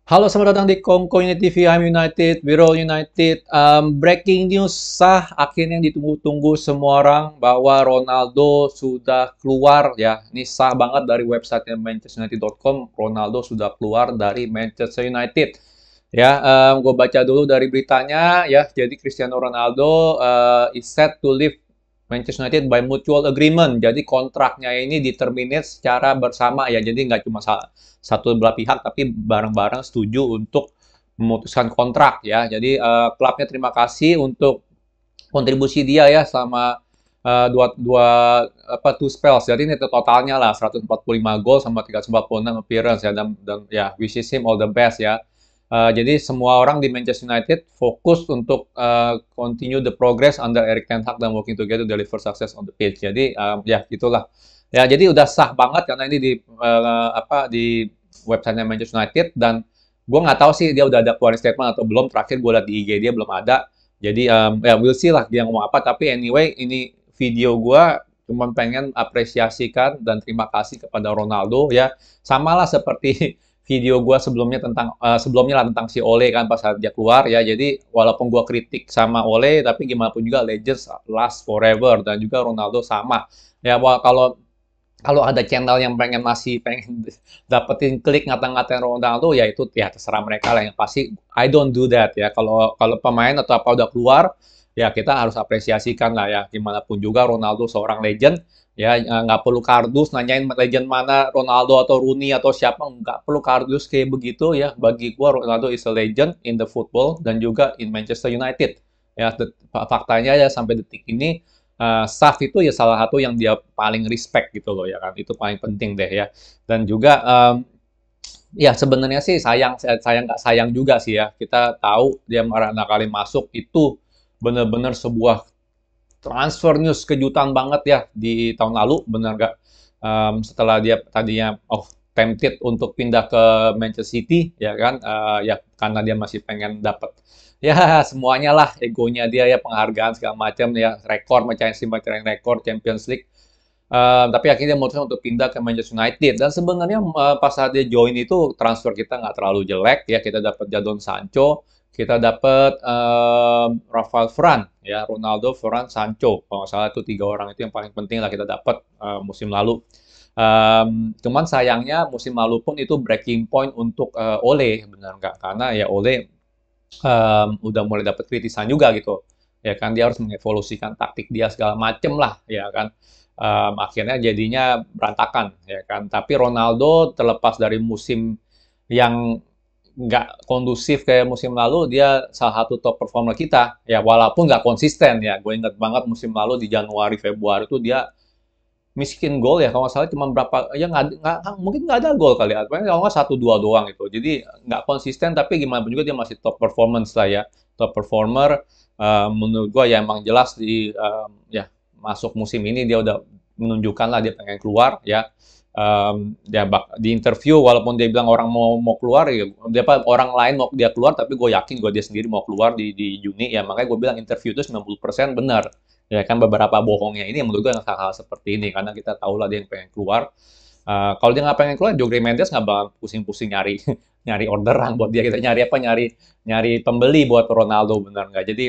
Halo, selamat datang di Kongko United TV. I'm United, we're all United. Breaking news sah akhirnya yang ditunggu-tunggu semua orang bahwa Ronaldo sudah keluar ya. Ini sah banget dari website manchesterunited.com. Ronaldo sudah keluar dari Manchester United. Ya, gue baca dulu dari beritanya ya. Jadi Cristiano Ronaldo is set to leave Manchester United by mutual agreement. Jadi kontraknya ini diterminate secara bersama ya. Jadi nggak cuma satu belah pihak, tapi bareng-bareng setuju untuk memutuskan kontrak ya. Jadi klubnya terima kasih untuk kontribusi dia ya selama dua dua apa two spells. Jadi ini totalnya lah 145 gol sama 346 appearance ya dan ya wishes him all the best ya. Jadi semua orang di Manchester United fokus untuk continue the progress under Erik ten Hag dan working together to deliver success on the pitch. Jadi ya gitulah. Ya jadi udah sah banget karena ini di websitenya Manchester United dan gue nggak tahu sih dia udah ada keluarin statement atau belum. Terakhir gue lihat di IG dia belum ada. Jadi ya we'll see lah dia ngomong apa. Tapi anyway ini video gue cuma pengen apresiasikan dan terima kasih kepada Ronaldo ya. Samalah seperti video gue sebelumnya lah tentang si Ole kan pas saat dia keluar ya. Jadi walaupun gue kritik sama Ole tapi gimana pun juga legends last forever dan juga Ronaldo sama. Ya kalau kalau ada channel yang masih pengen dapetin klik ngata-ngatain Ronaldo ya itu ya terserah mereka lah yang pasti I don't do that ya. Kalau kalau pemain atau apa udah keluar ya kita harus apresiasikan lah ya gimana pun juga Ronaldo seorang legend ya nggak perlu kardus nanyain legend mana Ronaldo atau Rooney atau siapa nggak perlu kardus kayak begitu ya bagi gua Ronaldo is a legend in the football dan juga in Manchester United ya faktanya ya sampai detik ini Saf itu ya salah satu yang dia paling respect gitu loh ya kan itu paling penting deh ya dan juga ya sebenarnya sih sayang nggak sayang juga sih ya kita tahu dia marah kali masuk itu benar-benar sebuah transfer news kejutan banget ya di tahun lalu benar nggak. Setelah dia tadinya tempted untuk pindah ke Manchester City ya kan ya karena dia masih pengen dapat ya semuanya lah egonya dia ya penghargaan segala macam ya rekor mecahin rekor Champions League. Tapi akhirnya dia memutuskan untuk pindah ke Manchester United dan sebenarnya pas saat dia join itu transfer kita nggak terlalu jelek ya kita dapat Jadon Sancho kita dapat Rafael Varane ya Ronaldo, Varane, Sancho kalau nggak salah itu tiga orang itu yang paling penting lah kita dapat musim lalu. Cuman sayangnya musim lalu pun itu breaking point untuk Ole benar nggak karena ya Ole udah mulai dapat kritisan juga gitu ya kan dia harus mengevolusikan taktik dia segala macem lah ya kan akhirnya jadinya berantakan ya kan tapi Ronaldo terlepas dari musim yang nggak kondusif kayak musim lalu dia salah satu top performer kita ya walaupun nggak konsisten ya gue inget banget musim lalu di Januari Februari itu dia miskin gol ya kalau nggak salah cuma berapa ya mungkin nggak ada gol kali ya kalau nggak satu dua doang itu jadi nggak konsisten tapi gimana pun juga dia masih top performance lah ya top performer menurut gua ya emang jelas ya masuk musim ini dia udah menunjukkan lah dia pengen keluar ya. Ya di interview walaupun dia bilang orang mau keluar ya dia orang lain mau dia keluar tapi gue yakin dia sendiri mau keluar di Juni ya makanya gue bilang interview itu 90% benar ya kan beberapa bohongnya ini yang menurut gue hal-hal seperti ini karena kita tahu lah dia yang pengen keluar. Kalau dia nggak pengen keluar Jorge Mendes nggak bakal pusing-pusing nyari nyari orderan buat dia kita nyari apa nyari nyari pembeli buat Ronaldo benar nggak jadi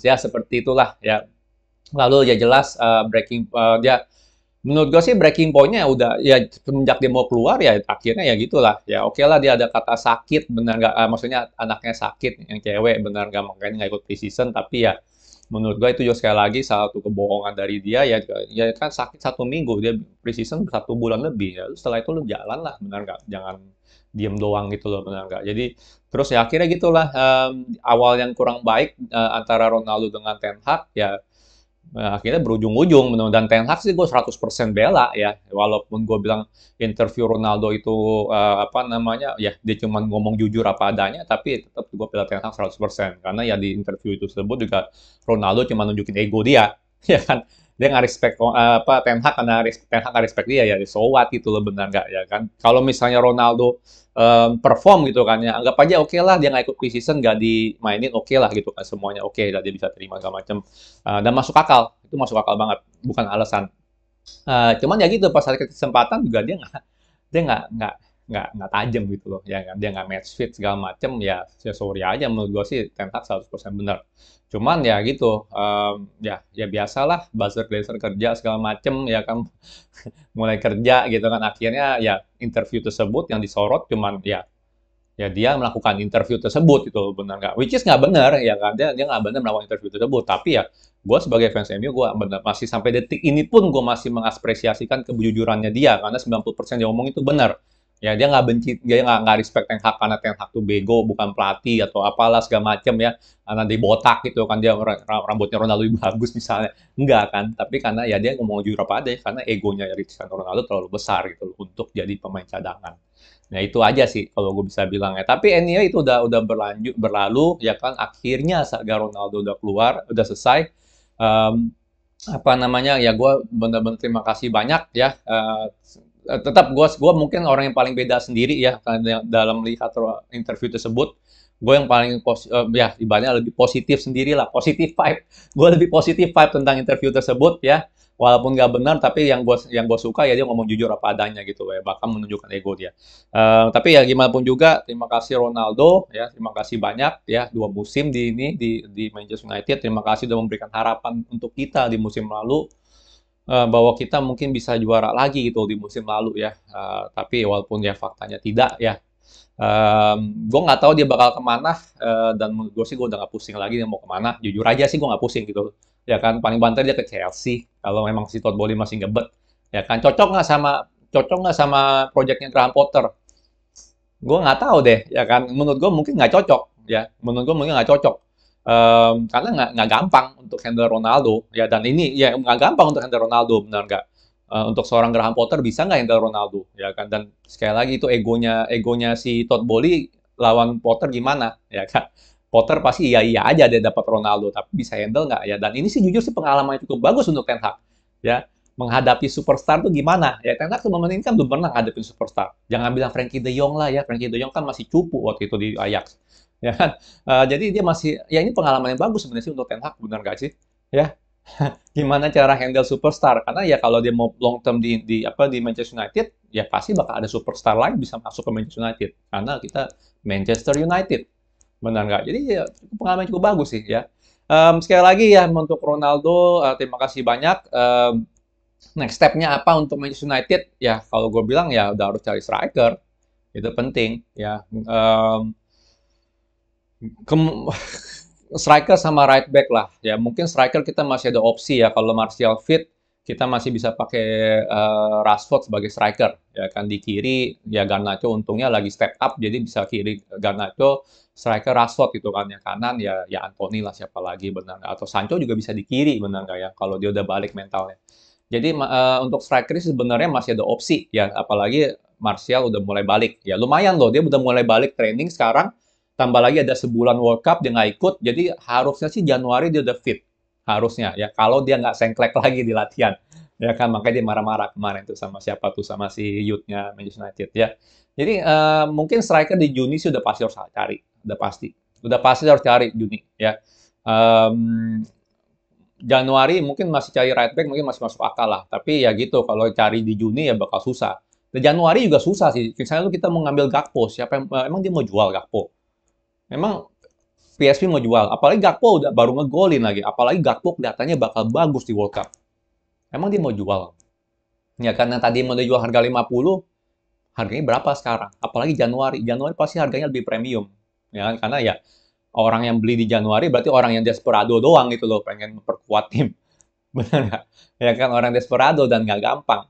ya seperti itulah ya lalu ya jelas dia menurut gue sih breaking point-nya udah ya semenjak dia mau keluar ya akhirnya ya gitulah ya oke lah dia ada kata sakit benar nggak maksudnya anaknya sakit yang cewek benar nggak makanya nggak ikut preseason tapi ya menurut gue itu juga sekali lagi salah satu kebohongan dari dia ya ya kan sakit 1 minggu dia preseason 1 bulan lebih ya setelah itu lu jalan lah benar nggak jangan diem doang gitu loh benar nggak jadi terus ya akhirnya gitulah awal yang kurang baik antara Ronaldo dengan Ten Hag ya akhirnya berujung-ujung dan Ten Hag sih gue 100% bela ya walaupun gue bilang interview Ronaldo itu apa namanya ya dia cuma ngomong jujur apa adanya tapi tetap gue bela Ten Hag 100% karena ya di interview itu tersebut juga Ronaldo cuma nunjukin ego dia ya kan dia nggak respect apa Ten Hag karena Ten Hag nggak respect dia ya so what gitu loh benar nggak ya kan kalau misalnya Ronaldo perform gitu kan ya anggap aja oke lah dia nggak ikut preseason nggak dimainin oke lah gitu kan semuanya oke lah dia bisa terima segala macam. Dan masuk akal itu masuk akal banget bukan alasan. Cuman ya gitu pas ada kesempatan juga dia nggak nggak tajam gitu loh, ya kan. Dia nggak match fit segala macem, ya sorry aja menurut gue sih Ten Hag 100% benar. Cuman ya gitu, ya biasalah buzzer blazer kerja segala macem ya kan, mulai kerja gitu kan, akhirnya ya interview tersebut yang disorot cuman ya dia melakukan interview tersebut itu benar nggak, which is nggak benar ya kan, dia nggak benar melakukan interview tersebut, tapi ya gue sebagai fans MU gue benar masih sampai detik ini pun gue masih mengapresiasikan kejujurannya dia karena 90% dia ngomong itu benar. Ya dia nggak benci, dia nggak respect Ten Hag karena Ten Hag tuh bego bukan pelatih atau apalah segala macem ya, karena dia botak gitu kan, dia rambutnya Ronaldo lebih bagus misalnya, enggak kan, tapi karena ya dia ngomong jujur apa aja karena egonya Cristiano Ronaldo terlalu besar gitu loh untuk jadi pemain cadangan. Nah, itu aja sih kalau gue bisa bilang ya. Tapi anyway itu udah berlalu ya kan, akhirnya saga Ronaldo udah keluar, udah selesai. Em, apa namanya? Ya gue benar-benar terima kasih banyak ya. Tetap gue mungkin orang yang paling beda sendiri ya karena dalam melihat interview tersebut. Gue yang paling ya ibaratnya lebih positif sendiri lah, positif vibe. Gue lebih positif vibe tentang interview tersebut ya. Walaupun nggak benar, tapi yang gue suka ya dia ngomong jujur apa adanya gitu ya, bahkan menunjukkan ego dia. Tapi ya gimana pun juga, terima kasih Ronaldo ya, terima kasih banyak ya 2 musim di Manchester United. Terima kasih sudah memberikan harapan untuk kita di musim lalu, bahwa kita mungkin bisa juara lagi gitu di musim lalu ya. Tapi walaupun ya faktanya tidak ya. Gue nggak tahu dia bakal kemana, dan menurut gue sih gue udah nggak pusing lagi dia mau kemana. Jujur aja sih gue nggak pusing gitu. Ya kan paling banter dia ke Chelsea kalau memang si Todd Bowley masih ngebet. Ya kan cocok nggak sama proyeknya Graham Potter? Gue nggak tahu deh, ya kan. Menurut gue mungkin nggak cocok, ya. Menurut gue mungkin nggak cocok. Karena nggak gampang untuk handle Ronaldo, ya. Dan ini ya nggak gampang untuk handle Ronaldo, benar nggak? Untuk seorang Graham Potter bisa nggak handle Ronaldo, ya kan? Dan sekali lagi itu egonya si Todd Bowley lawan Potter gimana, ya kan? Potter pasti iya aja dia dapat Ronaldo, tapi bisa handle nggak ya? Dan ini sih jujur sih pengalaman yang cukup bagus untuk Ten Hag, ya menghadapi superstar tuh gimana? Ya Ten Hag selama ini kan belum pernah ngadepin superstar. Jangan bilang Frankie De Jong lah ya, Frankie De Jong kan masih cupu waktu itu di Ajax. Ya kan? Jadi dia masih, ya ini pengalaman yang bagus sebenarnya sih untuk Ten Hag, benar gak sih? Ya, gimana cara handle superstar? Karena ya kalau dia mau long term di Manchester United, ya pasti bakal ada superstar lain bisa masuk ke Manchester United. Karena kita Manchester United, benar nggak? Jadi ya pengalaman cukup bagus sih ya. Sekali lagi ya untuk Ronaldo, terima kasih banyak. Next step-nya apa untuk Manchester United? Ya, kalau gue bilang ya udah harus cari striker. Itu penting, ya. Kem- Striker sama right back lah. Ya, mungkin striker kita masih ada opsi ya. Kalau Martial fit, kita masih bisa pakai Rashford sebagai striker. Ya kan di kiri, ya Garnacho untungnya lagi step up, jadi bisa kiri Garnacho, striker Rashford gitu kan. Yang kanan ya Anthony lah siapa lagi benar nggak? Atau Sancho juga bisa di kiri benar nggak ya? Kalau dia udah balik mentalnya. Jadi untuk striker ini sebenarnya masih ada opsi ya, apalagi Martial udah mulai balik. Ya lumayan loh, dia udah mulai balik training sekarang. Tambah lagi ada sebulan World Cup dia nggak ikut, jadi harusnya sih Januari dia udah fit. Harusnya ya, kalau dia nggak sengklek lagi di latihan. Ya kan, makanya dia marah-marah kemarin tuh sama siapa tuh, sama si youth-nya Manchester United ya. Jadi mungkin striker di Juni sih udah pasti harus cari, udah pasti. Udah pasti harus cari Juni ya. Em, Januari mungkin masih cari right back mungkin masih masuk akal lah. Tapi ya gitu, kalau cari di Juni ya bakal susah. Dan Januari juga susah sih. Misalnya lu kita mau ngambil Gakpo, siapa yang emang dia mau jual Gakpo? Memang PSV mau jual. Apalagi Gakpo udah baru ngegolin lagi. Apalagi Gakpo kelihatannya bakal bagus di World Cup. Emang dia mau jual? Ya karena tadi mau dijual harga 50, harganya berapa sekarang? Apalagi Januari. Januari pasti harganya lebih premium. Ya kan? Karena ya orang yang beli di Januari berarti orang yang desperado doang gitu loh, pengen memperkuat tim. Benar nggak? Ya kan orang desperado dan nggak gampang.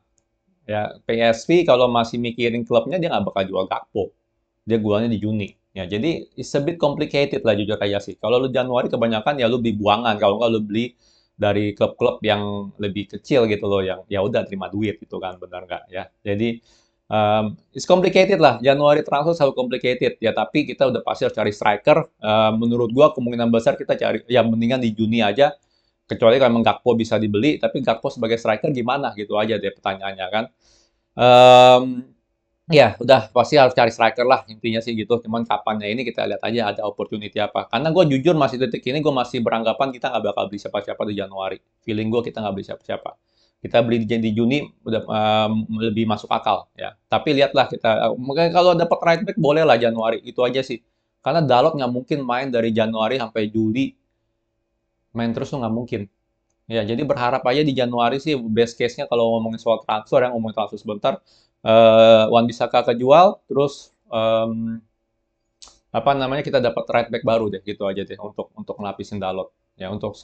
Ya PSV kalau masih mikirin klubnya dia nggak bakal jual Gakpo. Dia jualnya di Juni. Ya jadi it's a bit complicated lah jujur aja sih. Kalau lu Januari kebanyakan ya lu beli buangan. Kalau nggak lu beli dari klub-klub yang lebih kecil gitu loh, yang ya udah terima duit gitu kan, benar nggak ya? Jadi it's complicated lah. Januari transfer selalu complicated ya. Tapi kita udah pasti harus cari striker. Menurut gua kemungkinan besar kita cari ya mendingan di Juni aja, kecuali kalau memang Gakpo bisa dibeli, tapi Gakpo sebagai striker gimana gitu aja deh pertanyaannya kan. Em, ya udah pasti harus cari striker lah intinya sih gitu. Cuman kapannya ini kita lihat aja ada opportunity apa. Karena gue jujur masih detik ini gue masih beranggapan kita nggak bakal beli siapa-siapa di Januari. Feeling gue kita nggak beli siapa-siapa. kita beli di Juni udah lebih masuk akal ya. Tapi lihatlah kita mungkin kalau dapat right back boleh lah Januari itu aja sih. Karena Dalot nggak mungkin main dari Januari sampai Juli main terus tuh nggak mungkin. Ya, jadi berharap aja di Januari sih best case-nya kalau ngomongin soal transfer ya ngomongin transfer sebentar. Wan-Bissaka kejual, terus apa namanya kita dapat right back baru deh gitu aja deh untuk ngelapisin Dalot. Ya untuk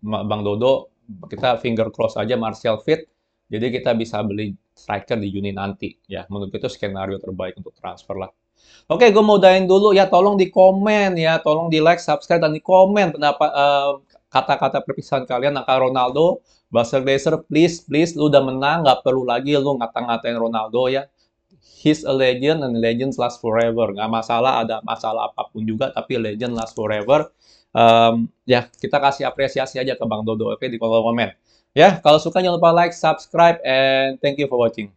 Bang Dodo kita finger cross aja Martial fit. Jadi kita bisa beli striker di Juni nanti ya. Menurut itu skenario terbaik untuk transfer lah. Oke, gue mau udahin dulu ya. Tolong di komen ya, tolong di like, subscribe dan di komen pendapat kata-kata perpisahan kalian tentang Ronaldo. Basel Glazer, please, please, lu udah menang, nggak perlu lagi lu ngata-ngatain Ronaldo ya. He's a legend and legends last forever. Nggak masalah, ada masalah apapun juga, tapi legend last forever. Ya, kita kasih apresiasi aja ke Bang Dodo, oke, di kolom komen. Ya, kalau suka jangan lupa like, subscribe, and thank you for watching.